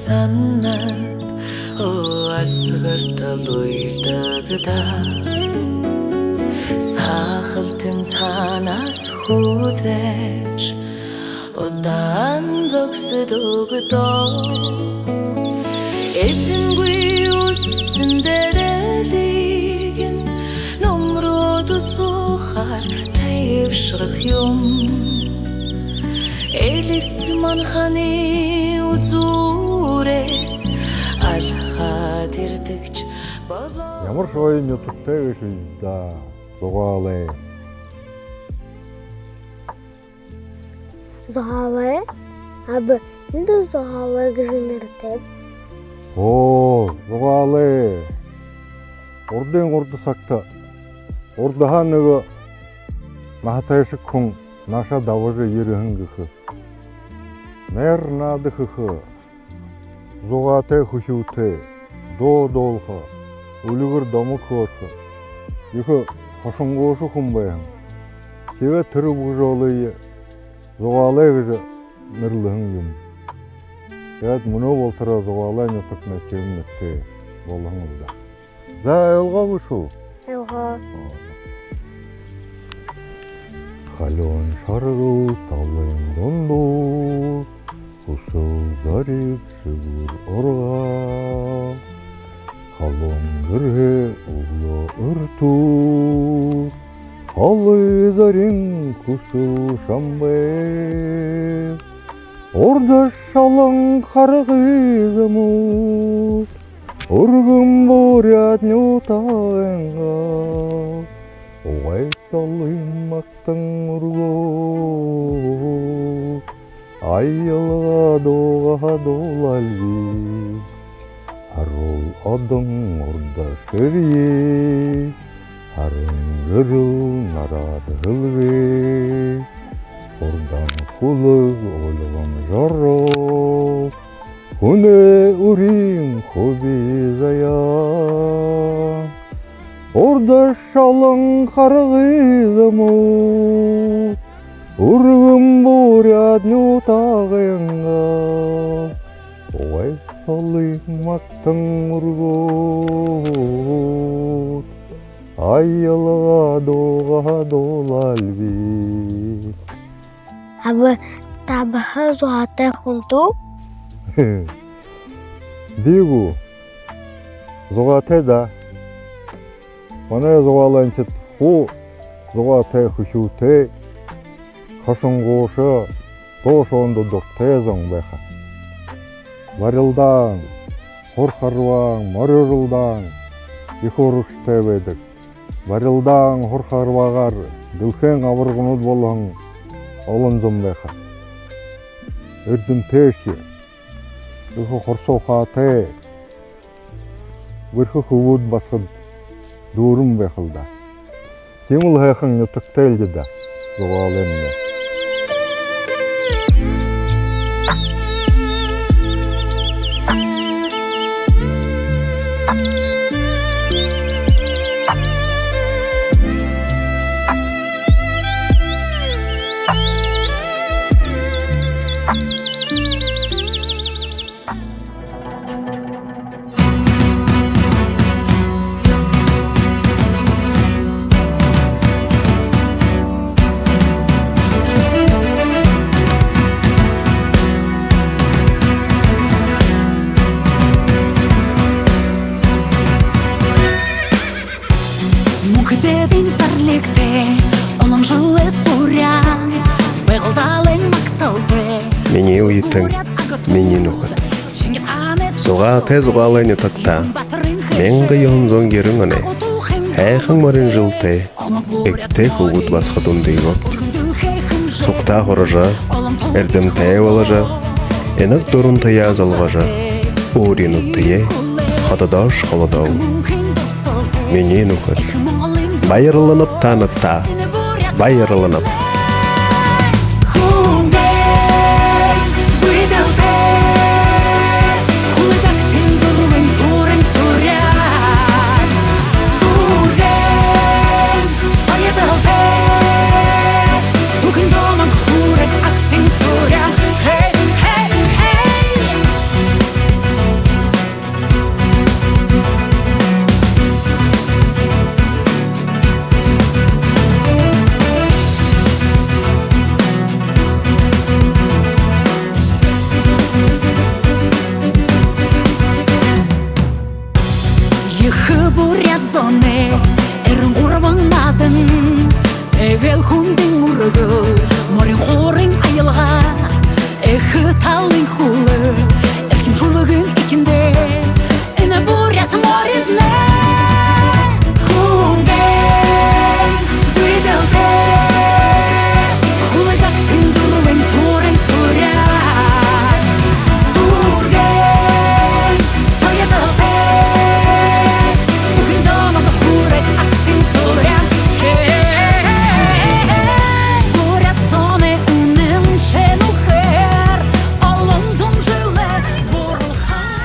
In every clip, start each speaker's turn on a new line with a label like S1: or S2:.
S1: санаад асгартал уйлдагдаа сахалтын цаанаас хүүдэж удаан зогсод өгдөө эзэнгүй үлдсэн дэрэлийг номроод сухаар тайвшрах юм элист манханы үзүүрээс алхаад ирдэгч
S2: ямар шоyn нутагтай биш да зугаалаа
S3: зугаалаа аб энэ зугаалаа гэж нэртэй
S2: зугаалаа урдын сагта урдхаа нэг наатай шиг хүн наша давж ирхэн гэх нэр надх зугаатай хөшүүтэй доолхо үлгэр домог хөөх их хошонгоош хүн байна тэгээ тэр бүжөөлөй зугаалаа гэж нэрлэн юм яд мөнөө болтороо зугаалаа нутагнаа чимнэтэй болгон да за ялгаагүй шүү халуун шаргуу тавлын дундуур хүсэл зарив шигүр ургаа халуун гэрхэ өглөө өртүр халуй зарин хүсэл шамбай орда шалан харгызмут өргөн бурят нютаенга Уайсалыммактың ургот айылға доға долалви арол адың орда шерие арын гырыл нарад ғылве ордан хулыг олығым жарро хүне урин хоби заян орда шалың харғызмут үргім бурят нютағыңа ой салымақтың ургот айылға доға долалви
S3: абы табахы зуатай хунту
S2: бигу зуатай да Манай зугааланчид хуу зугаатай хөшүүтэй хошонгоош доошоонд дуртай зон байха. Варилдаан, хурхарваан, морилдаан их урагштай байдаг. Варилдаан, хурхарваагаар дэлхийн аваргунууд болон олон зам байха. Эрдэнэтэйш их хорсоохаатай вэрхэ хөвүүд басад дүүрэн байхал да. Тимул хайхан нутагтай л да. Зугаалаа.
S4: Миний уйтан миний нөхөд зугаатай зугаалаа нутагта 1990 оны хайхан морин жилтэй эгтэй хөвгүүд басхад үндийгөө сугтаа хорожа эрдэмтэй боложа энэг дөрүн таяа залгажа өөрийн үтээ хададаш холодоо миний нөхөд баярланып танатта баярланып
S5: бурят зоне эрен урван надын эгел хундын мургыл морин хорин аялга эх талын хулы эрким шулыгын икинде эне бурят моридне хунден виделте хулыгак тындурвен турен суря бурген соядалте бүгін дамады хурек актин суря бурят зоне үнен шенухер алын зонжиле бурылхан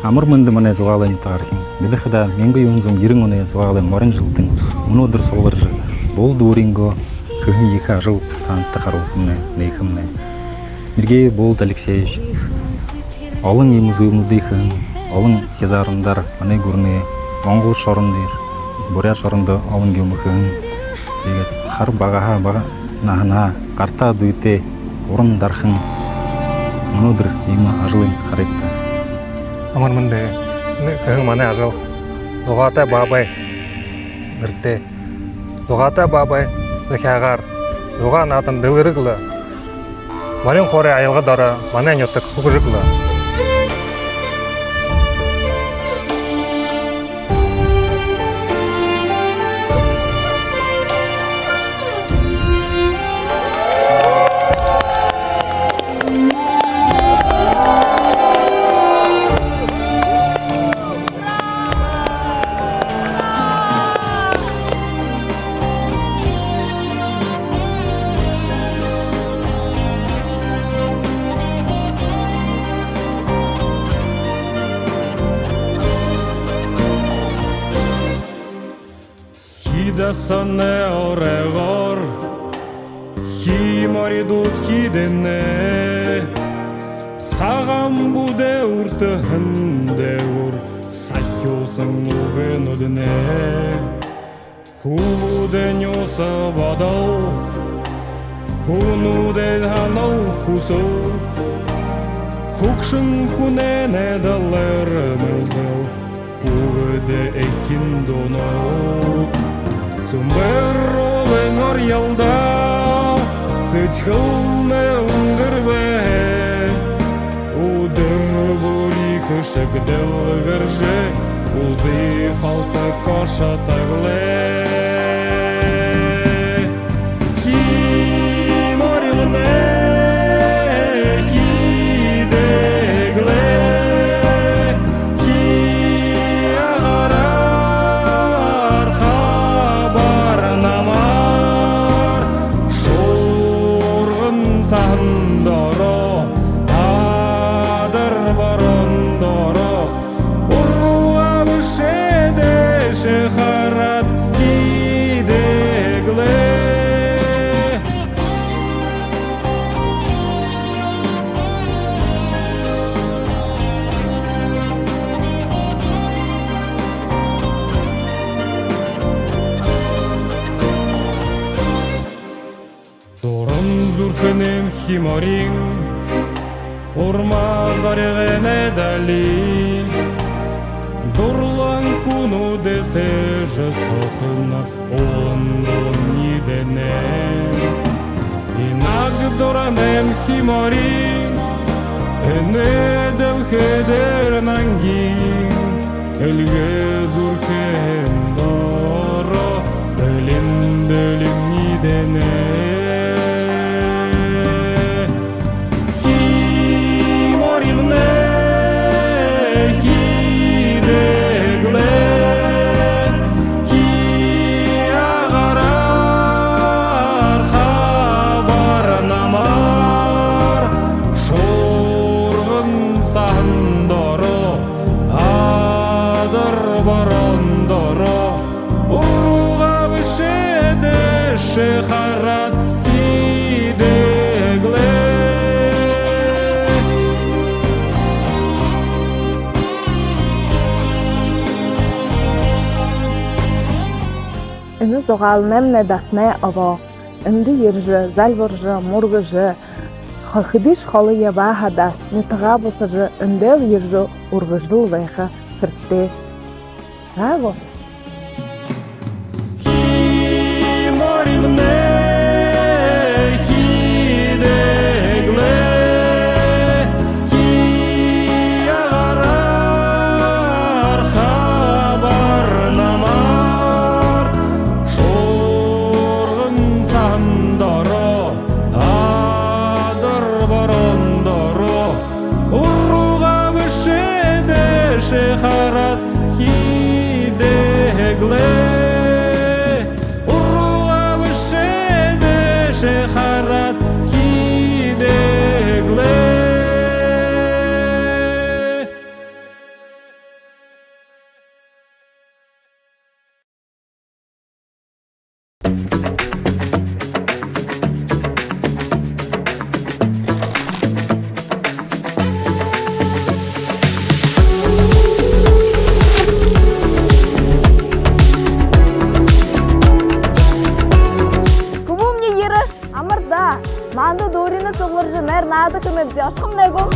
S6: Амар мөндө мане зугаалын таархин бэлэхда 1990 оны зугаалын морин жылдын өнөөдөр суулгаж бул дүүринго хөхн их ажил таанта харуулна нэхэмнэ Сергей Болт Алексеевич олон юм зүйлүүдийн олон хязгаарнаар манай гүрний Монгол шорон дээр Бурят шоронд олон юмхэн тэгээд хар багаха бага нахна гартаа дүйтэй уран дархан өнөөдөр ийм ажлын харагдана.
S7: Амар мандэ нэг манай ажил зугаатай баабай нэртэй зугаатай баабай захиагаар юга надан дэвэрэгла Марин хорой аялгадара манай нютаг хөгрөгла
S8: Хидасане орегор Химоридут хидене Сагам буде уртыхынде ур Сахюсын угенудне Хубуден юса бадау Хунуден ханау хусу Хукшын хунене далер мылзыл Хугыде эхин донау Цумберровен орьялда Сытхылме ундырбе Удыр бури хышыгдыл гыржы Узи халта коша тагле Сандоро, адар барондоро, уруа вишеде шехарат кидегле. Дорон зурхенем химорин, урма зарегене дали. Дурлан куну десе жесохна, он нидене. Инак доранем химорин, эне дел хедер нангин, элге зурхен доро, делин нидене. Сандоро, адар барондоро, уруга вишеде шехарат кидегле.
S9: Эне зогалнем не дасне ово, энди ержы, зальворжы, мургыжы, Хахидиш халы ябахада, нетагабусажы, эндел ержы, ургыждыл вайха, сыртте. Раго?
S8: Шехарат хидегле, уруа вишеде шехарат хидегле.
S9: Манду дурина соглоржы мэр надо кыныр жашкым него.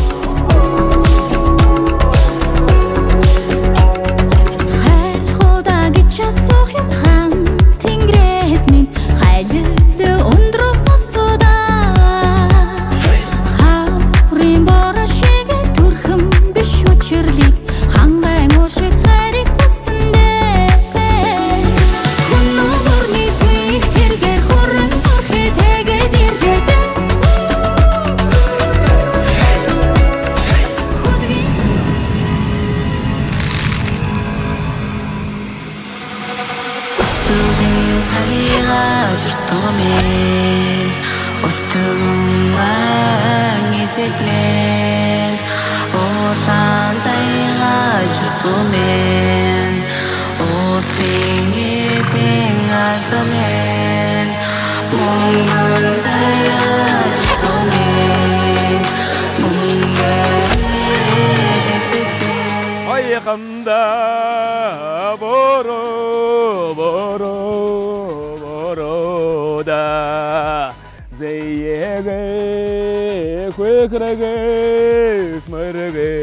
S5: Хэр хода гича сохим хан тингрес мин хайлы ундроса сода. Хаурин бара шеге турхым биш очерлик хангай ошек хайрик васынде. Куну горни суик тергер хорын зорхе теге дирдеде. Журтумен оттугуңан этекмен ошандайга журтумен о сеңе тең
S1: артымен Мөнгөнтэй ажтымен Мөнгөөр эцэгмен
S8: Ойхамда борода Зэйэгэ хвэкрэгэ смэрэгэ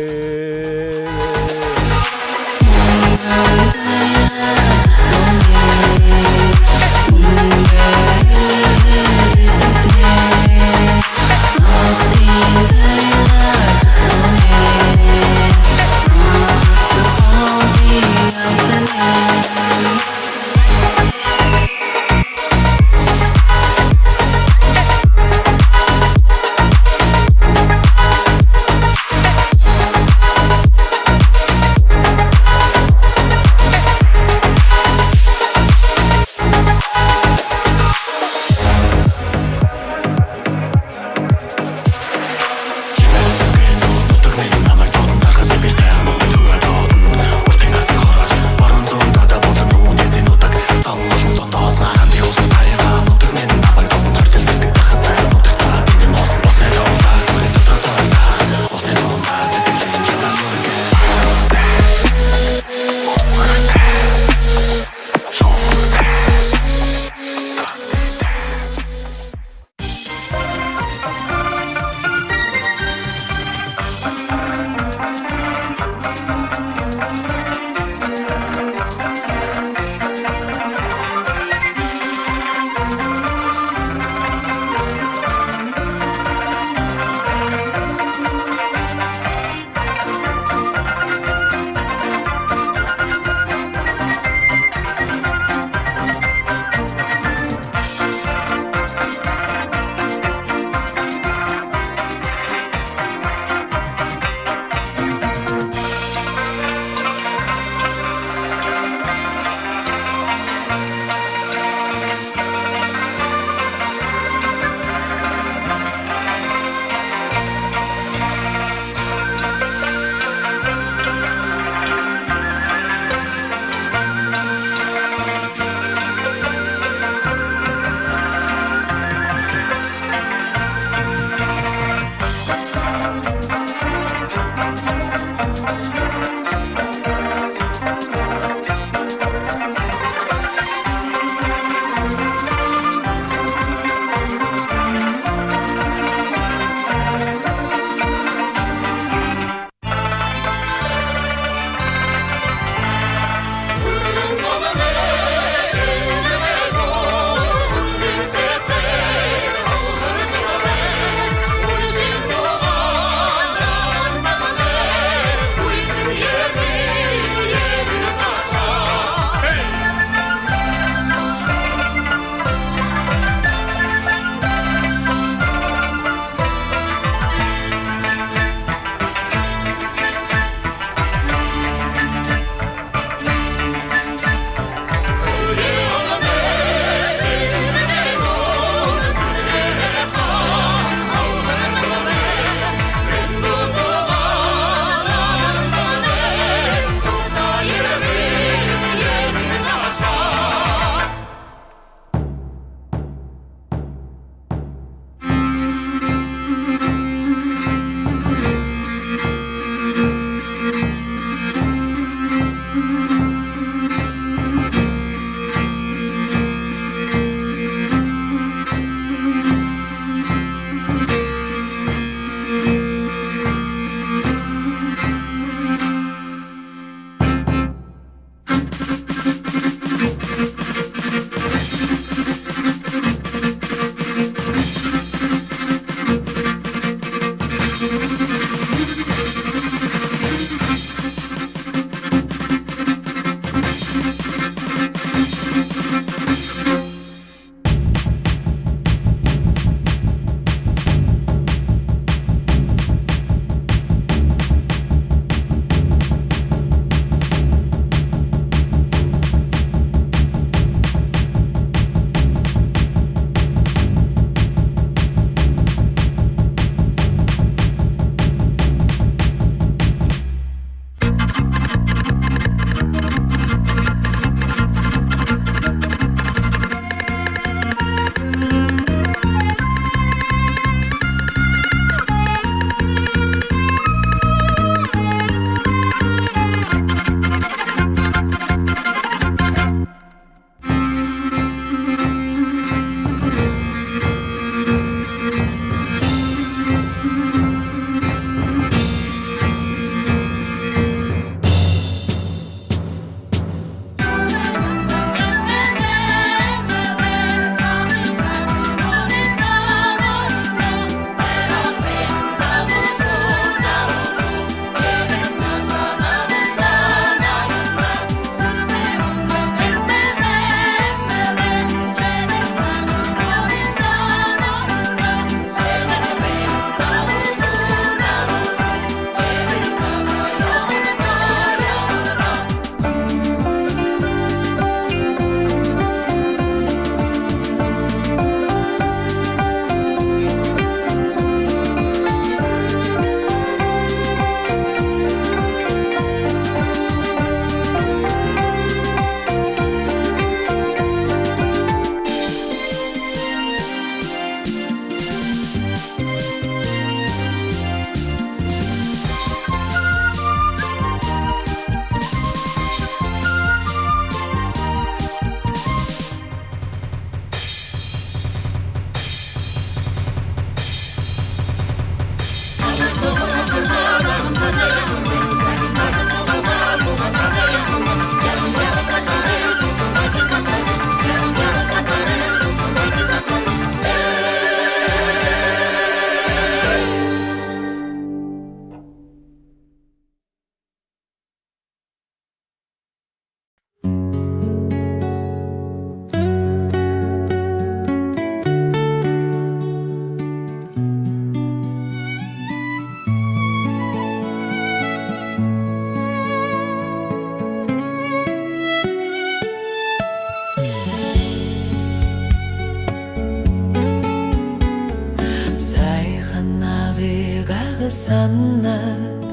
S1: саннад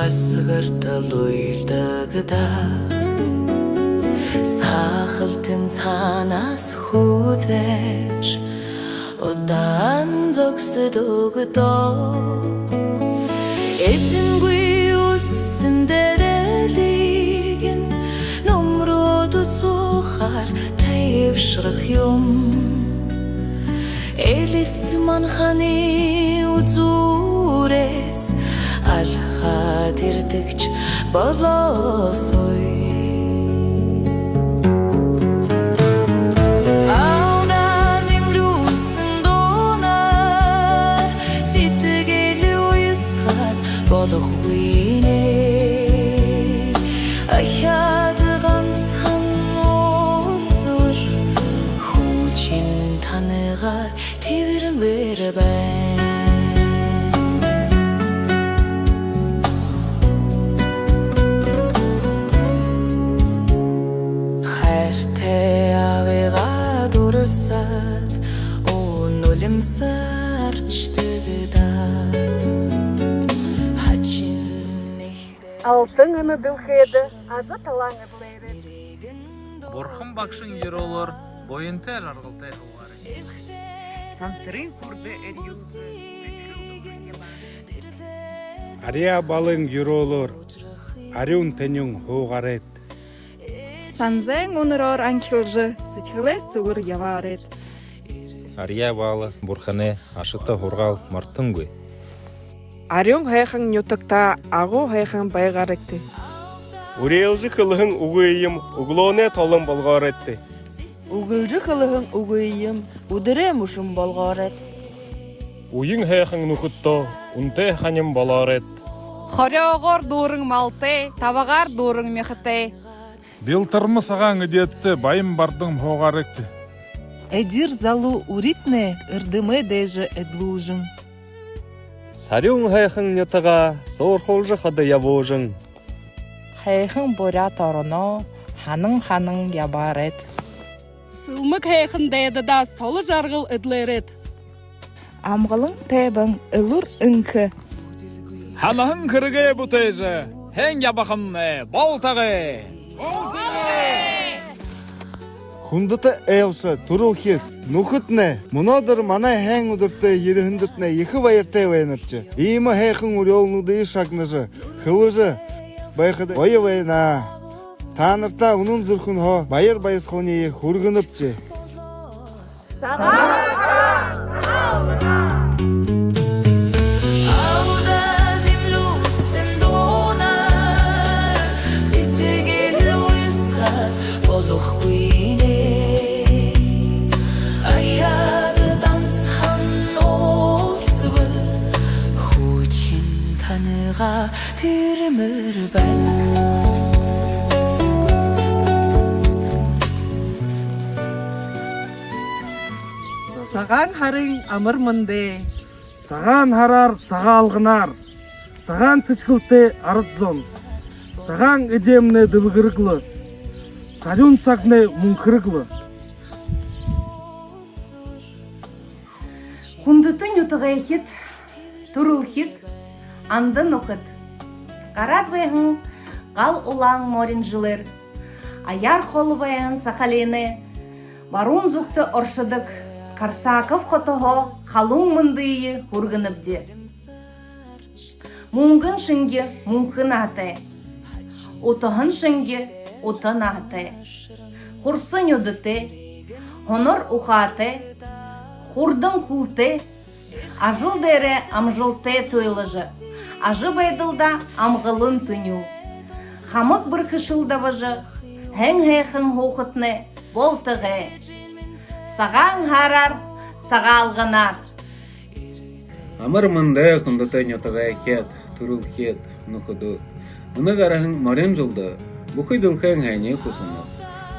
S1: асгартал уйлдагда сахалтын цаанаас хүлээж удаан зогсод өгдөө эзэнгүй үлдсэн дэрэлийг номроод сухаар тайвшрах юм элист манханы үзүүрээс алхаад ирдэгч болоосой ахяд ганцхан уулзур хүчин таныгаар твэрмэр байна хайртай авига дурсад уулымсарчдэгда
S9: Алтын аны дылхеді, азы талаң эдлейді.
S10: Бурхан багшын ер олар, бойынтай жарғылтай қылғары.
S9: Сансырын күрді әрюзі,
S11: Ария балын ер олар, арюн тәнің хоғарет.
S12: Санзен онырор анкилжы, сытхылы сығыр яварет.
S6: Ария балы, бурханы, ашыты хурғал, мартынгы.
S12: Арюн хайхан нютакта агу хайхан байгаректи.
S11: Урелжы қылығын ұғыйым, ұғылуыне толым болғаретті.
S12: Угылжы қылығын ұғыйым, ұдыре мұшым болғарет.
S11: Уйың хайхан нұқытто, ұнты ханым боларет.
S12: Хоряғыр дұрың малты, табағар дұрың мехте.
S11: Билтырмы саған үдетті, байым бардың хоғаректі.
S12: Эдир залу уритне, ырдымы дежі эдлужын.
S11: Сарюн хайхан нютаға, соғырқолжы қады ябожын.
S9: Хайхын боря торыно, ханың ябарет.
S12: Сылмық хайхан дәйді да солы жарғыл эдлерет. Амғылың тәбің ылыр үнкі.
S10: Ханahın kırıgı bu teyze, hen yabakın bol tağı.
S11: Хүндіті әйылсы, тұрыл хет, нұқытны, мұнадыр мана әң ұдырты еріхіндітні екі байыртай вайынырчы. Иймі әйқын үрелнуды шақныжы, қылыжы, байқыды ойы вайына. Танырта ұнын зүркін хо, байыр байысқылыне хұрғыныпчы.
S1: Türmür ben
S12: Саған харың амыр мынды.
S11: Саған харар, саға алғынар. Саған цичкылты арыдзон. Саған эдемне дылғырықлы. Сарюн сақны мұңқырықлы.
S9: Құндытын ұтыға екет, тұрыл хит, андын ұқыт. Қарат бәйін қал ұлаң морин жылыр. Аяр қолы бәйін сақалені, барун зүкті оршыдық. Карсаков қотығы қалың мұндыйы ұрғыныпде. Мұңғын шынге мұңқын аты. Ұтығын шынге ұтын аты. Құрсын өдіті, ғоныр ұқаты, құрдың күлті, ажыл дәрі амжылты тойлыжы. Ажы байдылда амғылын түню. Қамық бір кішілді бұжы, әң-әйқін хоқытны болтығы. Саған харар, саға алғынар.
S13: Амыр мынды құндыты нетіға кет, тұрыл кет, нұқыды. Мұны қарағын марин жылды, бұқы дылқын әне құсыны.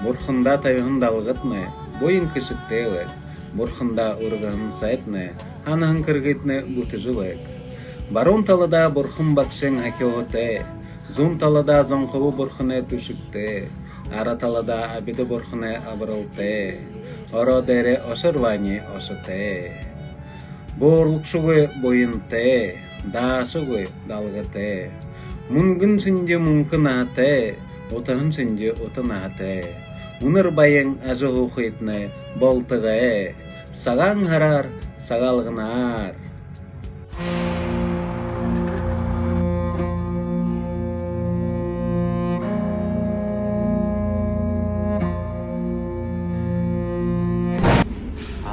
S13: Бұрқында тайығын далғытны, бойын кішікті өк. Бұрқында ұрғын сайтны, анығын кіргетні бұты жылық. Барун талыда бұрқын бақшын әкеғыты, зұн талыда зонқылы бұрқыны түшікті, ара талыда абиді бұрқыны абырылты. Оро дере ошырвани ошыты. Борлукшугы бойынте, дасугы далгате. Мунгын сынде мункын ате, отahın сынде отын ате. Уныр байың азы хухитне болтыгы, сагаң харар, сагалгынар.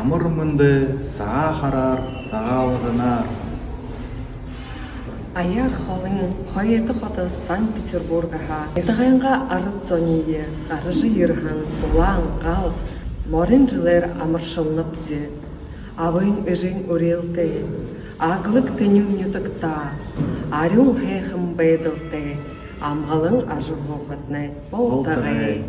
S11: Амар мынды саға харар, сагалгынар.
S14: Аяр холын хойеты хоты Санкт-Петербургаха эдгайнга ард зоние гарыжы ерхан улаан гал морин жилер амаршылныпте авын эжин урелте аглык тенюн ютыкта арюн хэхэм бэдылте амгалын ажургопытне болтагай.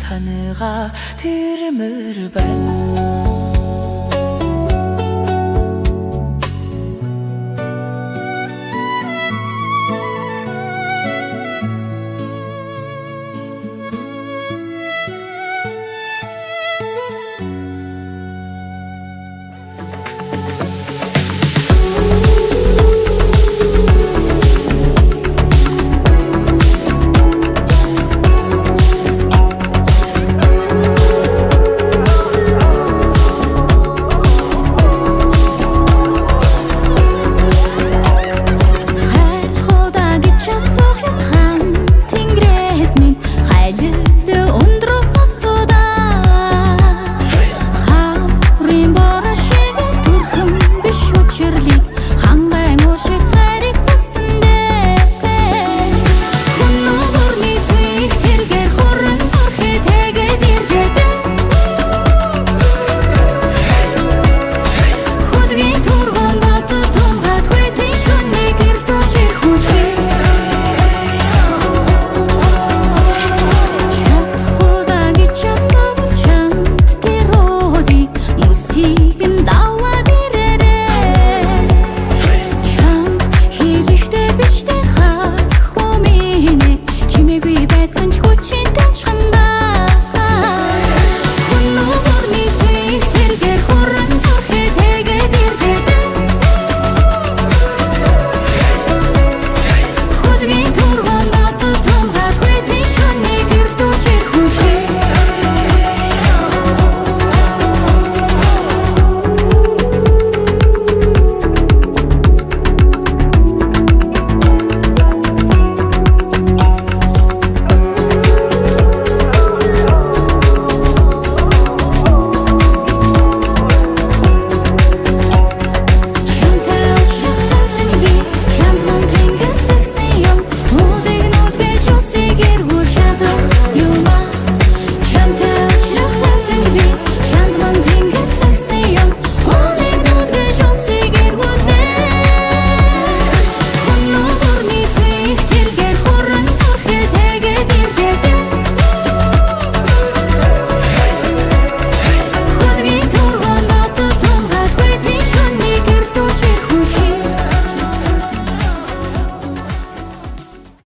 S1: таныға термір бән